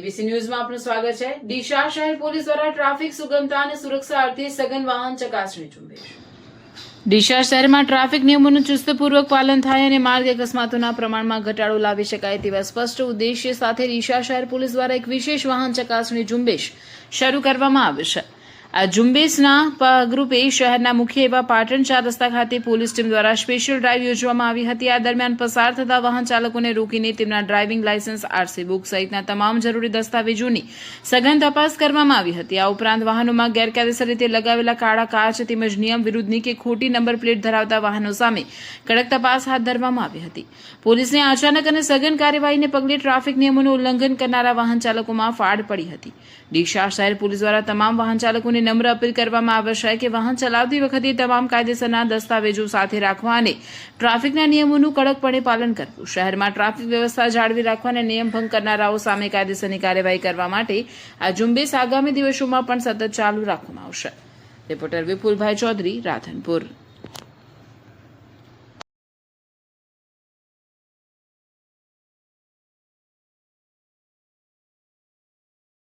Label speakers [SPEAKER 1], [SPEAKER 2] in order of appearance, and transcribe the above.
[SPEAKER 1] ABC ન્યૂઝમાં આપનું સ્વાગત છે। ડીસા શહેર પોલીસ દ્વારા ટ્રાફિક સુગમતા અને સુરક્ષા અર્થે સઘન વાહન ચકાસણી ઝુંબેશ। ડીસા શહેરમાં ટ્રાફિક નિયમોનું ચુસ્તપૂર્વક પાલન થાય અને માર્ગ અકસ્માતોના પ્રમાણમાં ઘટાડો લાવી શકાય તેવા સ્પષ્ટ ઉદ્દેશ્ય સાથે ડીસા શહેર પોલીસ દ્વારા એક વિશેષ વાહન ચકાસણી ઝુંબેશ શરૂ કરવામાં આવી છે। આ ઝુંબેશના ભાગરૂપે શહેરના મુખ્ય એવા પાટણ 4 રસ્તા ખાતે પોલીસ ટીમ દ્વારા સ્પેશિયલ ડ્રાઈવ યોજવામાં આવી હતી। આ દરમિયાન પસાર થતા વાહન ચાલકોને રોકીને તેમના ડ્રાઇવિંગ લાયસન્સ, આરસી બુક સહિતના તમામ જરૂરી દસ્તાવેજોની સઘન તપાસ કરવામાં આવી હતી। આ ઉપરાંત વાહનોમાં ગેરકાયદેસર રીતે લગાવેલા કાળા કાચ તેમજ નિયમ વિરુદ્ધની કે ખોટી નંબર પ્લેટ ધરાવતા વાહનો સામે કડક તપાસ હાથ ધરવામાં આવી હતી। પોલીસની અચાનક અને સઘન કાર્યવાહીને પગલે ટ્રાફિક નિયમોનું ઉલ્લંઘન કરનારા વાહન ચાલકોમાં ફાડ પડી હતી। ડીસા શહેર પોલીસ દ્વારા તમામ વાહન ચાલકોને નમ્ર અપીલ કરવામાં આવે છે કે વાહન ચલાવતી વખતે તમામ કાયદેસરના દસ્તાવેજો સાથે રાખવા અને ટ્રાફિકના નિયમોનું કડકપણે પાલન કરવું। શહેરમાં ટ્રાફિક વ્યવસ્થા જાળવી રાખવા અને નિયમ ભંગ કરનારાઓ સામે કાયદેસરની કાર્યવાહી કરવા માટે આ ઝુંબેશ આગામી દિવસોમાં પણ સતત ચાલુ રાખવામાં આવશે। રિપોર્ટર વિપુલભાઈ ચૌધરી, રાધનપુર।